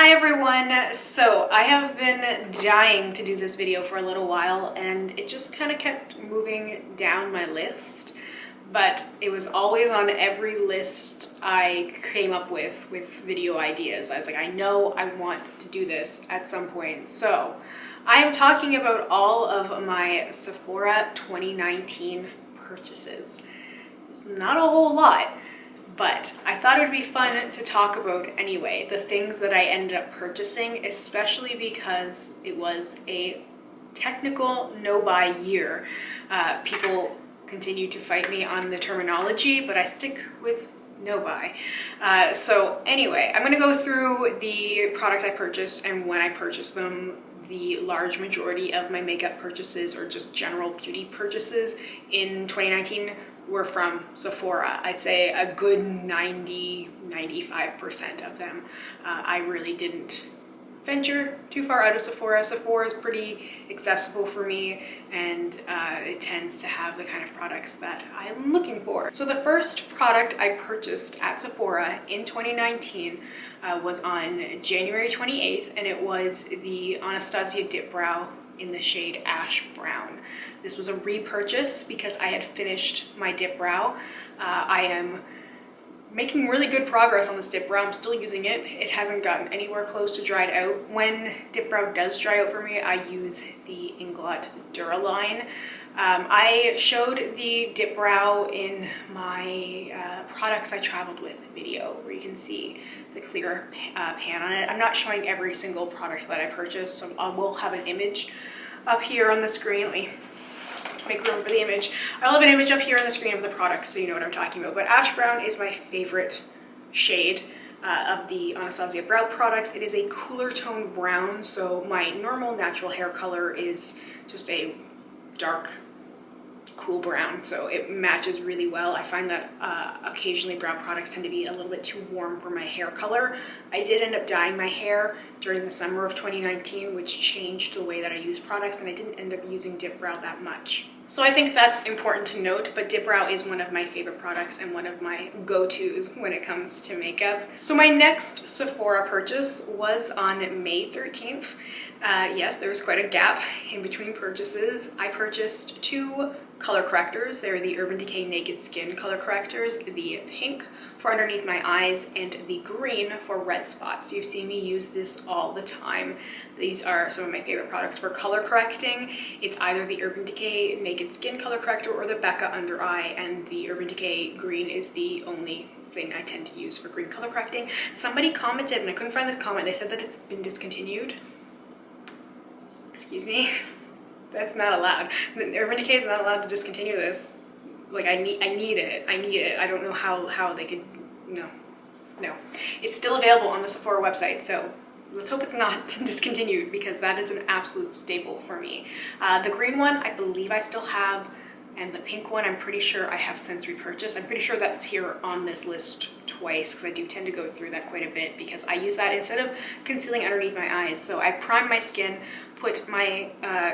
Hi everyone! So I have been dying to do this video for a little while and it just kind of kept moving down my list, but it was always on every list I came up with video ideas. I was like, I know I want to do this at some point. So I am talking about all of my Sephora 2019 purchases. It's not a whole lot, but I thought it would be fun to talk about anyway, the things that I ended up purchasing, especially because it was a technical no-buy year. People continue to fight me on the terminology, but I stick with no-buy. So anyway, I'm gonna go through the products I purchased and when I purchased them. The large majority of my makeup purchases or just general beauty purchases in 2019 were from Sephora. I'd say a good 90-95% of them. I really didn't venture too far out of Sephora. Sephora is pretty accessible for me and it tends to have the kind of products that I'm looking for. So the first product I purchased at Sephora in 2019 was on January 28th, and it was the Anastasia Dip Brow in the shade Ash Brown. This was a repurchase because I had finished my dip brow. I am making really good progress on this dip brow. I'm still using it. It hasn't gotten anywhere close to dried out. When dip brow does dry out for me, I use the Inglot Duraline. I showed the dip brow in my products I traveled with video, where you can see the clear pan on it. I'm not showing every single product that I purchased, so I will have an image up here on the screen. Let me make room for the image. I'll have an image up here on the screen of the product so you know what I'm talking about. But Ash Brown is my favorite shade of the Anastasia Brow products. It is a cooler tone brown, so my normal natural hair color is just a dark cool brown, so it matches really well. I find that occasionally brow products tend to be a little bit too warm for my hair color. I did end up dyeing my hair during the summer of 2019, which changed the way that I use products, and I didn't end up using dip brow that much. So I think that's important to note, but dip brow is one of my favorite products and one of my go-tos when it comes to makeup. So my next Sephora purchase was on May 13th. Yes, there was quite a gap in between purchases. I purchased two color correctors. They're the Urban Decay Naked Skin color correctors, the pink for underneath my eyes and the green for red spots. You've seen me use this all the time. These are some of my favorite products for color correcting. It's either the Urban Decay Naked Skin color corrector or the Becca Under Eye, and the Urban Decay green is the only thing I tend to use for green color correcting. Somebody commented, and I couldn't find this comment, they said that it's been discontinued. Excuse me. That's not allowed. Urban Decay is not allowed to discontinue this. Like, I need it. I don't know how they could, no. It's still available on the Sephora website, so let's hope it's not discontinued because that is an absolute staple for me. The green one, I believe I still have, and the pink one, I'm pretty sure I have since repurchased. I'm pretty sure that's here on this list twice because I do tend to go through that quite a bit because I use that instead of concealing underneath my eyes. So I prime my skin, put my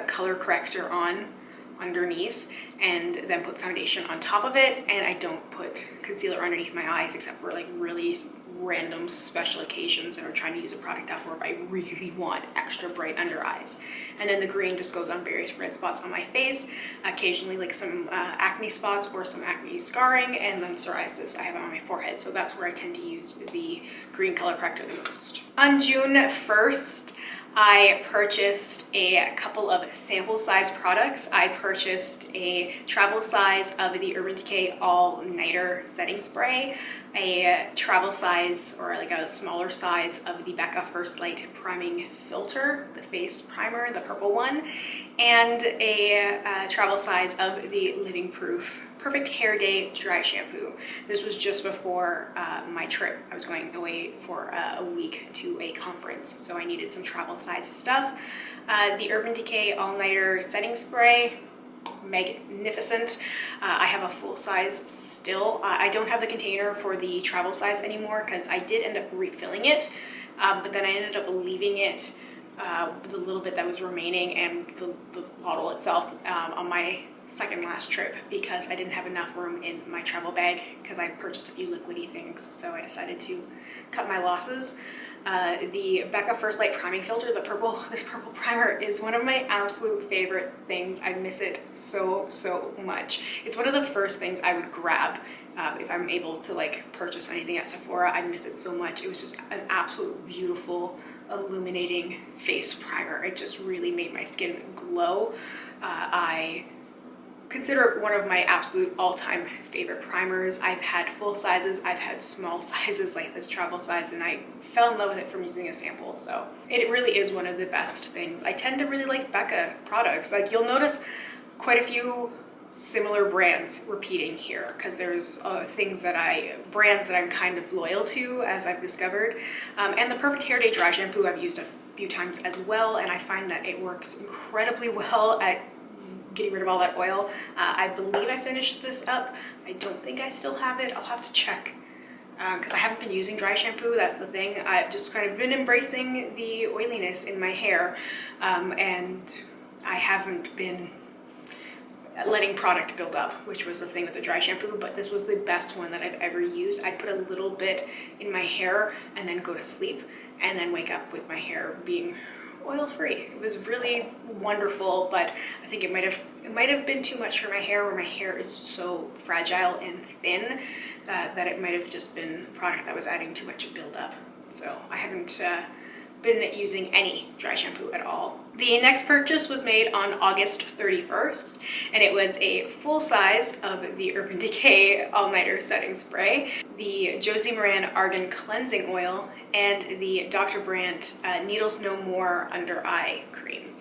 color corrector on underneath, and then put foundation on top of it, and I don't put concealer underneath my eyes except for like really random special occasions and I'm trying to use a product up, or if I really want extra bright under eyes. And then the green just goes on various red spots on my face, occasionally like some acne spots or some acne scarring, and then psoriasis I have on my forehead, so that's where I tend to use the green color corrector the most. On June 1st, I purchased a couple of sample size products. I purchased a travel size of the Urban Decay All Nighter Setting Spray, a travel size or like a smaller size of the Becca First Light Priming Filter, the face primer, the purple one, and a travel size of the Living Proof Perfect Hair Day Dry Shampoo. This was just before my trip. I was going away for a week to a conference, so I needed some travel size stuff. The Urban Decay All Nighter Setting Spray, magnificent. I have a full size still. I don't have the container for the travel size anymore because I did end up refilling it, but then I ended up leaving it the little bit that was remaining and the bottle itself on my second last trip because I didn't have enough room in my travel bag because I purchased a few liquidy things, so I decided to cut my losses. the Becca First Light Priming Filter, this purple primer is one of my absolute favorite things. I miss it so much. It's one of the first things I would grab if I'm able to like purchase anything at Sephora. I miss it so much. It was just an absolute beautiful, illuminating face primer. It just really made my skin glow. I consider it one of my absolute all-time favorite primers. I've had full sizes, I've had small sizes like this travel size, and I fell in love with it from using a sample. So it really is one of the best things. I tend to really like Becca products. Like, you'll notice quite a few similar brands repeating here because there's brands that I'm kind of loyal to, as I've discovered. And the Perfect Hair Day Dry Shampoo I've used a few times as well, and I find that it works incredibly well at getting rid of all that oil. I believe I finished this up. I don't think I still have it. I'll have to check because I haven't been using dry shampoo. That's the thing. I've just kind of been embracing the oiliness in my hair, and I haven't been letting product build up, which was the thing with the dry shampoo, but this was the best one that I've ever used. I'd put a little bit in my hair and then go to sleep and then wake up with my hair being oil-free. It was really wonderful, but I think it might have been too much for my hair, where my hair is so fragile and thin that it might have just been a product that was adding too much buildup. So I haven't been using any dry shampoo at all. The next purchase was made on August 31st, and it was a full size of the Urban Decay All Nighter Setting Spray, the Josie Maran Argan Cleansing Oil, and the Dr. Brandt Needles No More Under Eye Cream.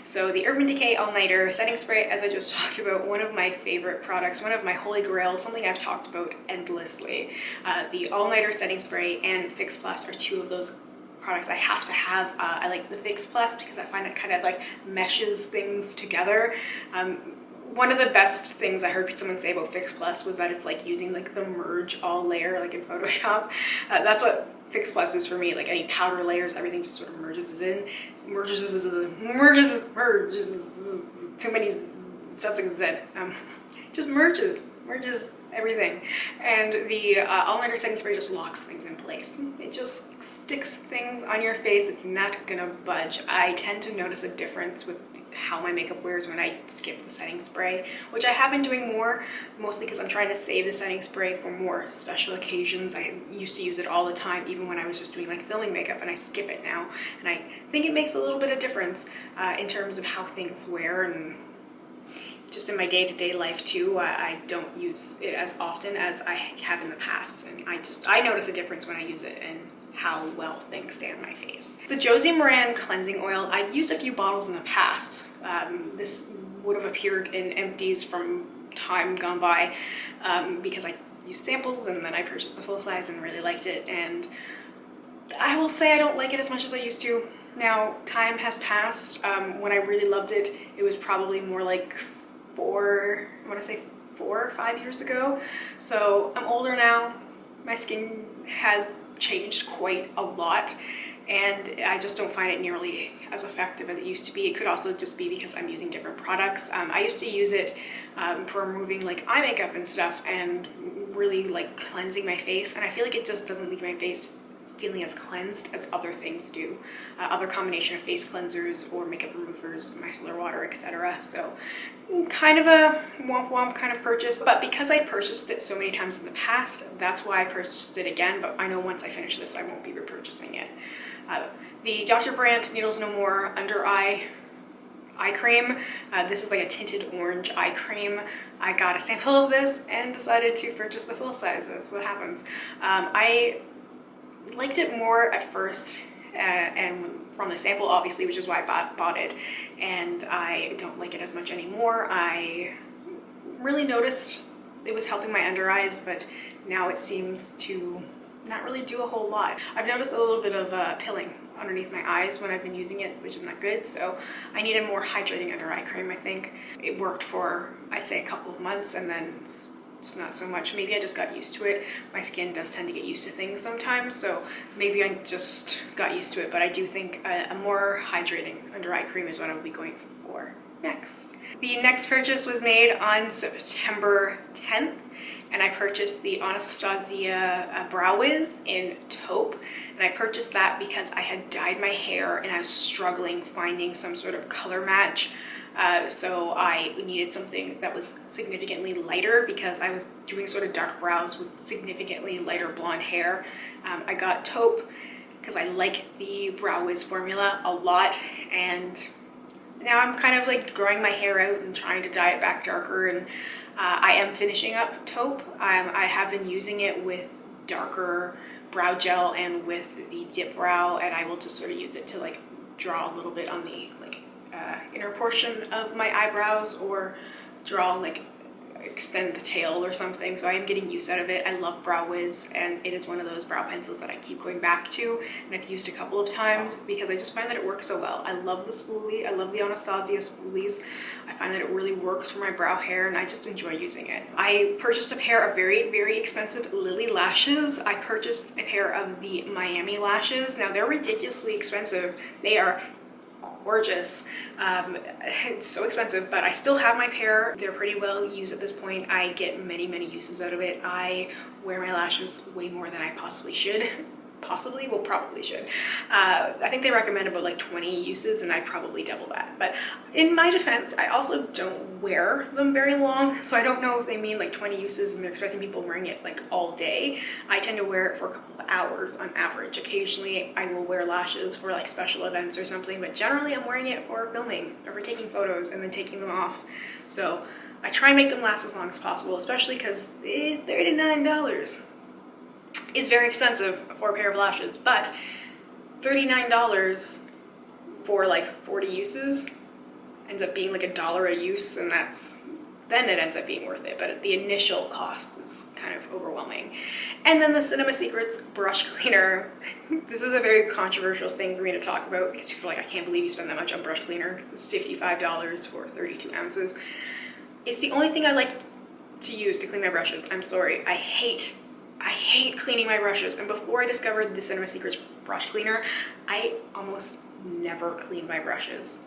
So the Urban Decay All Nighter Setting Spray, as I just talked about, one of my favorite products, one of my holy grails, something I've talked about endlessly. The All Nighter Setting Spray and Fix Plus are two of those products I have to have. I like the Fix Plus because I find it kind of like meshes things together. One of the best things I heard someone say about Fix Plus was that it's like using like the merge all layer like in Photoshop. That's what Fix Plus is for me. Like any powder layers, everything just sort of merges. Too many sets of Z. Just merges everything. And the All Nighter Setting Spray just locks things in place. It just sticks things on your face. It's not gonna budge. I tend to notice a difference with how my makeup wears when I skip the setting spray, which I have been doing more, mostly because I'm trying to save the setting spray for more special occasions. I used to use it all the time, even when I was just doing like filming makeup, and I skip it now. And I think it makes a little bit of difference in terms of how things wear, and just in my day-to-day life too. I don't use it as often as I have in the past, and I notice a difference when I use it and how well things stay on my face. The Josie Maran Cleansing Oil, I've used a few bottles in the past. This would have appeared in empties from time gone by because I used samples and then I purchased the full size and really liked it, and I will say I don't like it as much as I used to. Now, time has passed. When I really loved it, it was probably more like 4 or 5 years ago. So I'm older now. My skin has changed quite a lot, and I just don't find it nearly as effective as it used to be. It could also just be because I'm using different products. I used to use it for removing like eye makeup and stuff and really like cleansing my face, and I feel like it just doesn't leave my face feeling as cleansed as other things do. Other combination of face cleansers or makeup removers, micellar water, etc. So kind of a womp womp kind of purchase, but because I purchased it so many times in the past, that's why I purchased it again. But I know once I finish this, I won't be repurchasing it. The Dr. Brandt Needles No More Under Eye Cream. This is like a tinted orange eye cream. I got a sample of this and decided to purchase the full size. That's what happens. I liked it more at first, and from the sample obviously, which is why I bought it, and I don't like it as much anymore. I really noticed it was helping my under eyes, but now it seems to not really do a whole lot. I've noticed a little bit of pilling underneath my eyes when I've been using it, which is not good, so I need a more hydrating under eye cream. I think it worked for, I'd say, a couple of months, and then it's not so much. Maybe I just got used to it. My skin does tend to get used to things sometimes, so maybe I just got used to it, but I do think a more hydrating under eye cream is what I'll be going for next. The next purchase was made on September 10th, and I purchased the Anastasia Brow Wiz in taupe. And I purchased that because I had dyed my hair and I was struggling finding some sort of color match. So I needed something that was significantly lighter because I was doing sort of dark brows with significantly lighter blonde hair. I got taupe because I like the Brow Wiz formula a lot, and now I'm kind of like growing my hair out and trying to dye it back darker, and I am finishing up taupe. I have been using it with darker brow gel and with the dip brow, and I will just sort of use it to like draw a little bit on the like inner portion of my eyebrows, or draw like extend the tail or something. So I am getting use out of it. I love Brow Wiz, and it is one of those brow pencils that I keep going back to, and I've used a couple of times because I just find that it works so well. I love the spoolie. I love the Anastasia spoolies. I find that it really works for my brow hair, and I just enjoy using it. I purchased a pair of very, very expensive Lily lashes. I purchased a pair of the Miami lashes. Now they're ridiculously expensive. They are gorgeous. It's so expensive, but I still have my pair. They're pretty well used at this point. I get many, many uses out of it. I wear my lashes way more than I possibly should. Probably should. I think they recommend about like 20 uses, and I probably double that. But in my defense, I also don't wear them very long, so I don't know if they mean like 20 uses and they're expecting people wearing it like all day. I tend to wear it for a couple of hours on average. Occasionally I will wear lashes for like special events or something, but generally I'm wearing it for filming or for taking photos and then taking them off. So I try and make them last as long as possible, especially because $39 is very expensive for a pair of lashes, but $39 for like 40 uses ends up being like $1 a use, and then it ends up being worth it, but the initial cost is kind of overwhelming. And then the Cinema Secrets brush cleaner. This is a very controversial thing for me to talk about because people are like, I can't believe you spend that much on brush cleaner, because it's $55 for 32 ounces. It's the only thing I like to use to clean my brushes. I'm sorry, I hate cleaning my brushes, and before I discovered the Cinema Secrets brush cleaner, I almost never cleaned my brushes.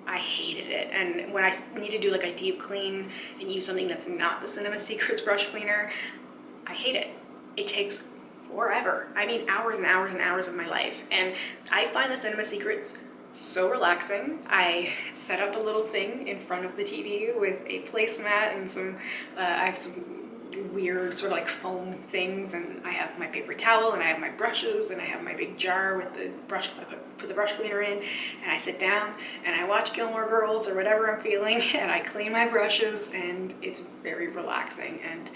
I hated it, and when I need to do like a deep clean and use something that's not the Cinema Secrets brush cleaner, I hate it. It takes forever. I mean hours and hours and hours of my life, and I find the Cinema Secrets so relaxing. I set up a little thing in front of the TV with a placemat and some, I have some weird sort of like foam things, and I have my paper towel, and I have my brushes, and I have my big jar with the brush, I put the brush cleaner in, and I sit down and I watch Gilmore Girls or whatever I'm feeling, and I clean my brushes, and it's very relaxing, and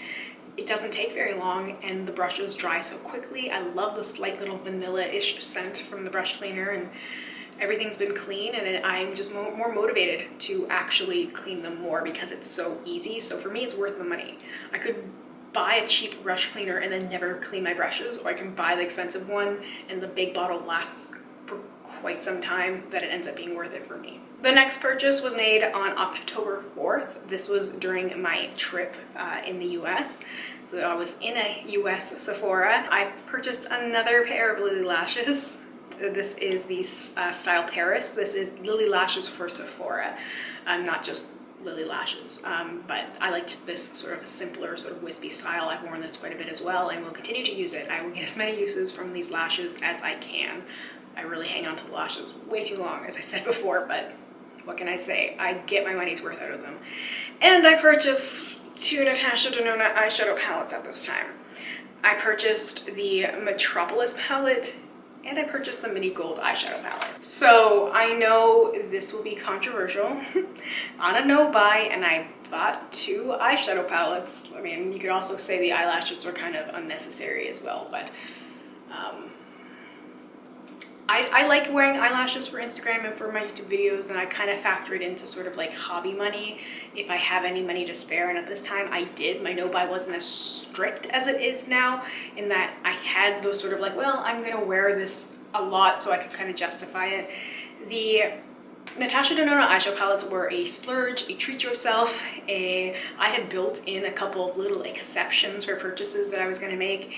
it doesn't take very long, and the brushes dry so quickly. I love the slight little vanilla-ish scent from the brush cleaner, and everything's been clean, and I'm just more motivated to actually clean them more because it's so easy. So for me, it's worth the money. I could buy a cheap brush cleaner and then never clean my brushes, or I can buy the expensive one and the big bottle lasts for quite some time, that it ends up being worth it for me. The next purchase was made on October 4th. This was during my trip in the US. So I was in a US Sephora. I purchased another pair of Lily lashes. This is the style Paris. This is Lily lashes for Sephora, not just Lily lashes, but I liked this sort of simpler, sort of wispy style. I've worn this quite a bit as well, and will continue to use it. I will get as many uses from these lashes as I can. I really hang on to the lashes way too long, as I said before, but what can I say? I get my money's worth out of them. And I purchased 2 Natasha Denona eyeshadow palettes at this time. I purchased the Metropolis palette, and I purchased the Mini Gold eyeshadow palette. So I know this will be controversial. On a no buy, and I bought 2 eyeshadow palettes. I mean, you could also say the eyelashes were kind of unnecessary as well, but I like wearing eyelashes for Instagram and for my YouTube videos, and I kind of factor it into sort of like hobby money if I have any money to spare, and at this time I did. My no buy wasn't as strict as it is now, in that I had those sort of like, well, I'm gonna wear this a lot, so I could kind of justify it. The Natasha Denona eyeshadow palettes were a splurge, a treat yourself. I had built in a couple of little exceptions for purchases that I was gonna make,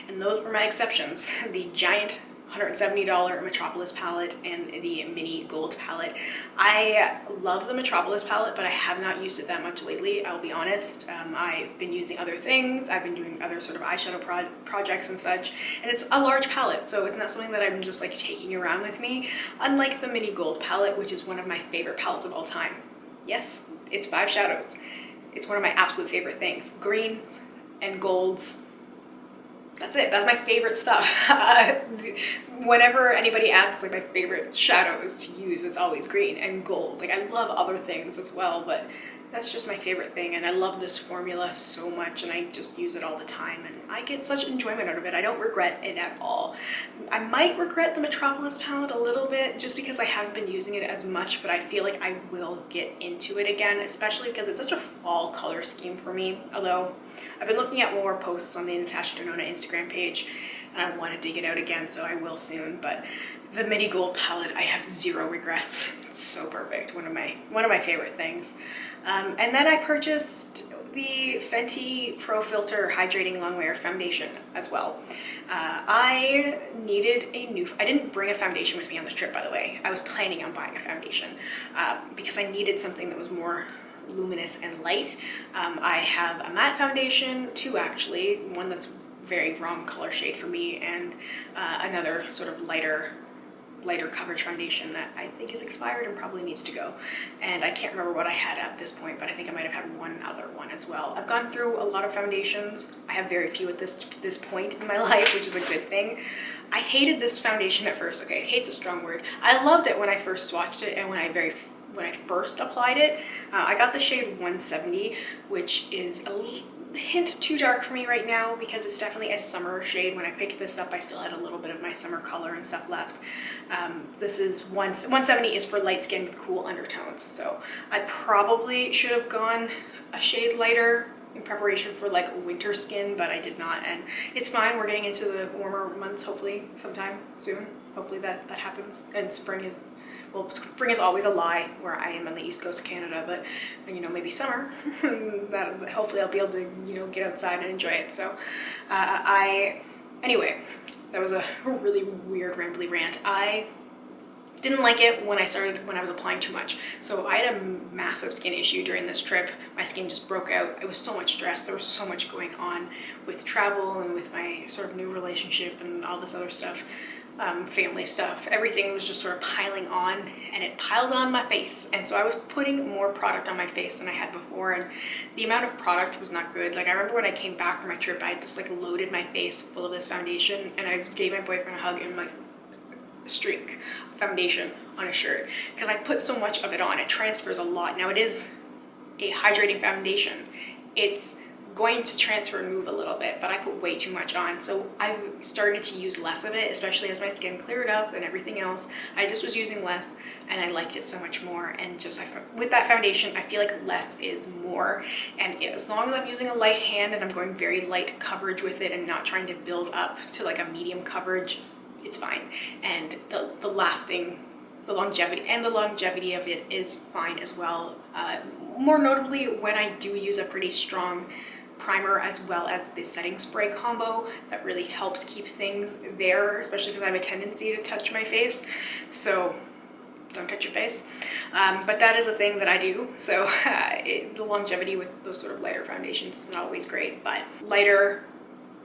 and those were my exceptions. The giant $170 Metropolis palette and the mini gold palette. I love the Metropolis palette, but I have not used it that much lately, I'll be honest. I've been using other things. I've been doing other sort of eyeshadow projects and such, and it's a large palette, so it's not something that I'm just like taking around with me, unlike the mini gold palette, which is one of my favorite palettes of all time. Yes, it's 5 shadows. It's one of my absolute favorite things. Greens and golds. That's it. That's my favorite stuff. Whenever anybody asks like my favorite shadows to use, it's always green and gold. Like, I love other things as well, but that's just my favorite thing. And I love this formula so much, and I just use it all the time, and I get such enjoyment out of it. I don't regret it at all. I might regret the Metropolis palette a little bit just because I haven't been using it as much, but I feel like I will get into it again, especially because it's such a fall color scheme for me. Although I've been looking at more posts on the Natasha Denona Instagram page, and I want to dig it out again, so I will soon. But the mini gold palette, I have zero regrets. It's so perfect. One of my favorite things. And then I purchased the Fenty Pro Filter Hydrating Longwear Foundation as well. I needed I didn't bring a foundation with me on this trip, by the way. I was planning on buying a foundation because I needed something that was more luminous and light. I have a matte foundation, 2 actually, one that's very wrong color shade for me, and another sort of lighter coverage foundation that I think is expired and probably needs to go. And I can't remember what I had at this point, but I think I might have had one other one as well. I've gone through a lot of foundations. I have very few at this point in my life, which is a good thing. I hated this foundation at first. Okay, hate's a strong word. I loved it when I first swatched it and when I first applied it. I got the shade 170, which is a hint too dark for me right now because it's definitely a summer shade. When I picked this up, I still had a little bit of my summer color and stuff left. This is 170 is for light skin with cool undertones, so I probably should have gone a shade lighter in preparation for like winter skin, but I did not, and it's fine. We're getting into the warmer months, hopefully sometime soon. Hopefully that happens, and spring is always a lie where I am on the east coast of Canada, but you know, maybe summer that hopefully I'll be able to, you know, get outside and enjoy it. So anyway, that was a really weird rambly rant. I didn't like it when I was applying too much. So I had a massive skin issue during this trip. My skin just broke out. It was so much stress. There was so much going on with travel and with my sort of new relationship and all this other stuff. Family stuff. Everything was just sort of piling on, and it piled on my face, and so I was putting more product on my face than I had before, and the amount of product was not good. Like, I remember when I came back from my trip, I just like loaded my face full of this foundation, and I gave my boyfriend a hug and like a streak of foundation on a shirt because I put so much of it on. It transfers a lot. Now, it is a hydrating foundation. It's going to transfer and move a little bit, but I put way too much on, so I started to use less of it, especially as my skin cleared up and everything else. I just was using less, and I liked it so much more. And just with that foundation, I feel like less is more, and as long as I'm using a light hand and I'm going very light coverage with it and not trying to build up to like a medium coverage, it's fine. And the longevity of it is fine as well. More notably, when I do use a pretty strong primer as well as the setting spray combo, that really helps keep things there, especially because I have a tendency to touch my face. So don't touch your face. But that is a thing that I do. So the longevity with those sort of lighter foundations isn't always great, but lighter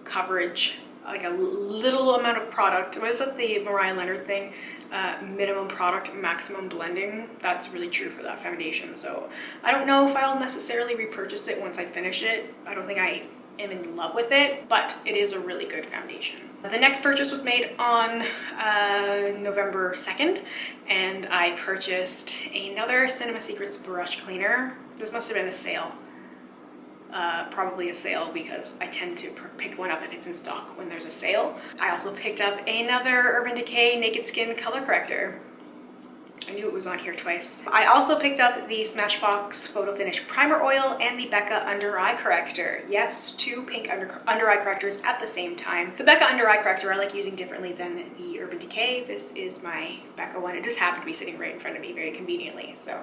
coverage, like a little amount of product. What is that, the Mariah Leonard thing? Minimum product, maximum blending. That's really true for that foundation. So I don't know if I'll necessarily repurchase it once I finish it. I don't think I am in love with it, but it is a really good foundation. The next purchase was made on November 2nd, and I purchased another Cinema Secrets brush cleaner. This must have been a sale. Probably a sale, because I tend to pick one up if it's in stock when there's a sale. I also picked up another Urban Decay Naked Skin color corrector. I knew it was on here twice. I also picked up the Smashbox Photo Finish Primer Oil and the Becca Under Eye Corrector. Yes, 2 pink under eye correctors at the same time. The Becca Under Eye Corrector I like using differently than the Urban Decay. This is my Becca one. It just happened to be sitting right in front of me very conveniently. So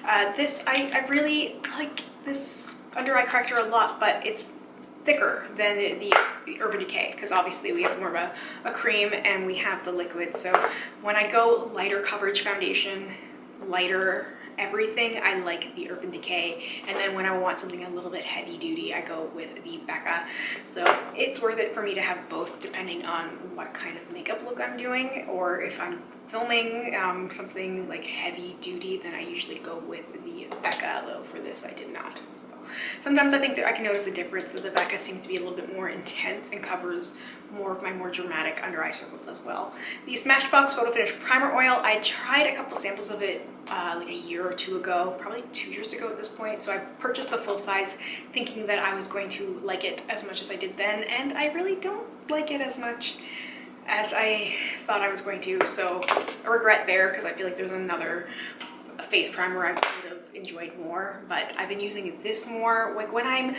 I really like this under eye corrector a lot, but it's thicker than the Urban Decay, because obviously we have more of a cream and we have the liquid. So when I go lighter coverage foundation, lighter everything, I like the Urban Decay. And then when I want something a little bit heavy duty, I go with the Becca. So it's worth it for me to have both, depending on what kind of makeup look I'm doing, or if I'm filming something like heavy duty, then I usually go with the Becca, though for this I did not. So sometimes I think that I can notice a difference, that the Becca seems to be a little bit more intense and covers more of my more dramatic under eye circles as well. The Smashbox Photo Finish Primer Oil, I tried a couple samples of it like a year or two ago, probably 2 years ago at this point. So I purchased the full size thinking that I was going to like it as much as I did then, and I really don't like it as much as I thought I was going to. So a regret there, because I feel like there's another face primer I would have enjoyed more, but I've been using this more. Like when I'm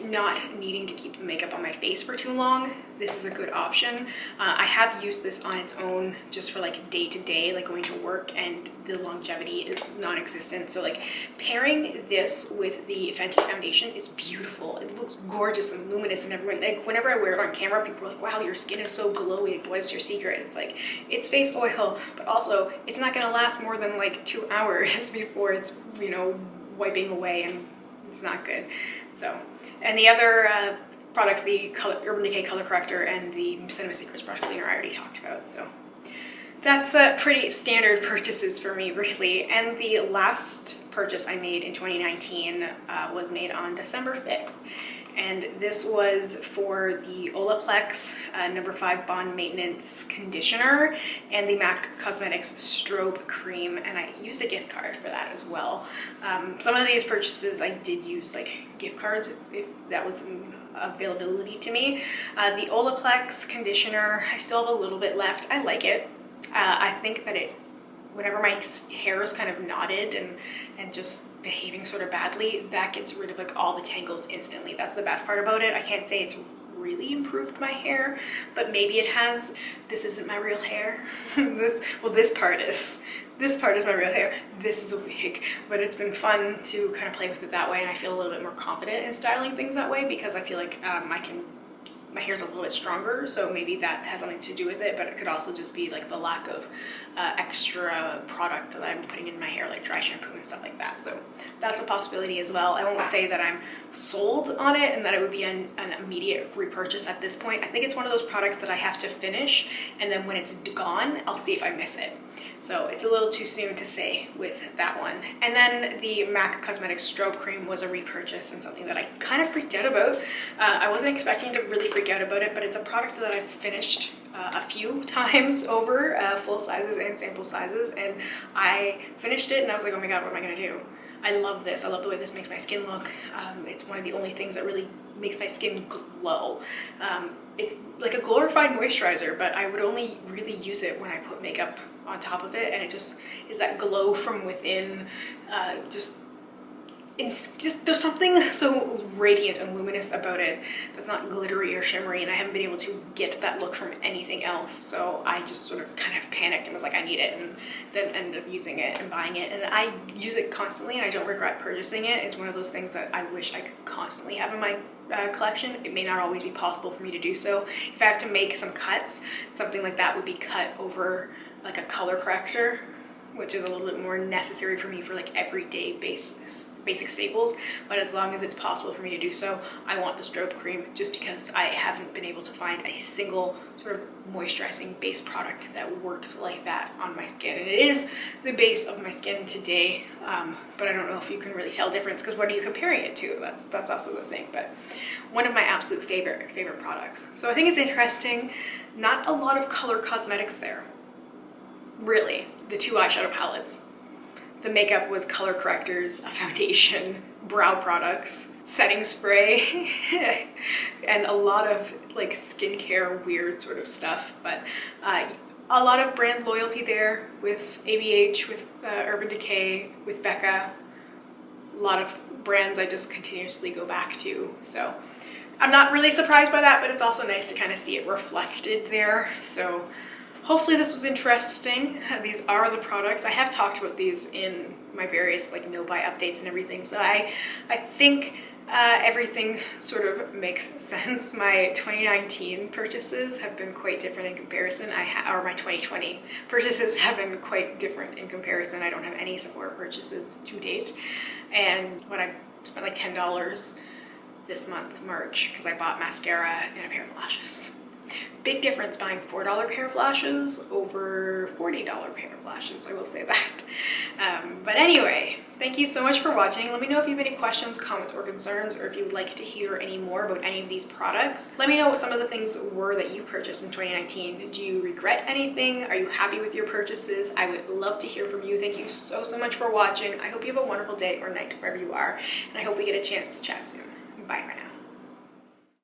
not needing to keep the makeup on my face for too long, this is a good option. I have used this on its own just for like day to day, like going to work, and the longevity is non-existent. So like pairing this with the Fenty foundation is beautiful. It looks gorgeous and luminous, and everyone, like whenever I wear it on camera, people are like, wow, your skin is so glowy, what is your secret? It's like, it's face oil, but also it's not gonna last more than like 2 hours before it's, you know, wiping away, and it's not good. So, and the other products, the Urban Decay Color Corrector and the Cinema Secrets Brush Cleaner, I already talked about. So that's pretty standard purchases for me, really. And the last purchase I made in 2019 was made on December 5th. And this was for the Olaplex No. 5 Bond Maintenance Conditioner and the MAC Cosmetics Strobe Cream, and I used a gift card for that as well. Some of these purchases I did use like gift cards if that was an availability to me. The Olaplex conditioner, I still have a little bit left. I like it. I think that whenever my hair is kind of knotted and just behaving sort of badly, that gets rid of like all the tangles instantly. That's the best part about it. I can't say it's really improved my hair, but maybe it has. This isn't my real hair. This part is. This part is my real hair. This is a wig, but it's been fun to kind of play with it that way, and I feel a little bit more confident in styling things that way, because I feel like my hair's a little bit stronger, so maybe that has something to do with it, but it could also just be like the lack of extra product that I'm putting in my hair, like dry shampoo and stuff like that. So that's a possibility as well. I won't say that I'm sold on it and that it would be an immediate repurchase at this point. I think it's one of those products that I have to finish, and then when it's gone, I'll see if I miss it. So it's a little too soon to say with that one. And then the MAC Cosmetics Strobe Cream was a repurchase, and something that I kind of freaked out about. I wasn't expecting to really freak out about it, but it's a product that I've finished a few times over, full sizes and sample sizes, and I finished it and I was like, oh my god, what am I gonna do? I love this. I love the way this makes my skin look. It's one of the only things that really makes my skin glow. It's like a glorified moisturizer, but I would only really use it when I put makeup on top of it, and it just is that glow from within. There's something so radiant and luminous about it that's not glittery or shimmery, and I haven't been able to get that look from anything else. So I just sort of kind of panicked and was like, I need it, and then ended up using it and buying it. And I use it constantly, and I don't regret purchasing it. It's one of those things that I wish I could constantly have in my collection. It may not always be possible for me to do so. If I have to make some cuts, something like that would be cut over like a color corrector, which is a little bit more necessary for me for like everyday basic staples. But as long as it's possible for me to do so, I want the strobe cream, just because I haven't been able to find a single sort of moisturizing base product that works like that on my skin. And it is the base of my skin today, but I don't know if you can really tell difference, because what are you comparing it to? That's also the thing. But one of my absolute favorite products. So I think it's interesting, not a lot of color cosmetics there. Really, the 2 eyeshadow palettes. The makeup was color correctors, a foundation, brow products, setting spray, and a lot of like skincare weird sort of stuff. But a lot of brand loyalty there with ABH, with Urban Decay, with Becca. A lot of brands I just continuously go back to. So I'm not really surprised by that, but it's also nice to kind of see it reflected there. So hopefully this was interesting. These are the products. I have talked about these in my various like no buy updates and everything. So I think Everything sort of makes sense. My 2019 purchases have been quite different in comparison. Or my 2020 purchases have been quite different in comparison. I don't have any Sephora purchases to date. And when I spent like $10 this month, March, because I bought mascara and a pair of lashes. Big difference buying $4 pair of lashes over $40 pair of lashes, I will say that. But anyway, thank you so much for watching. Let me know if you have any questions, comments, or concerns, or if you'd like to hear any more about any of these products. Let me know what some of the things were that you purchased in 2019. Do you regret anything? Are you happy with your purchases? I would love to hear from you. Thank you so much for watching. I hope you have a wonderful day or night wherever you are, and I hope we get a chance to chat soon. Bye for now.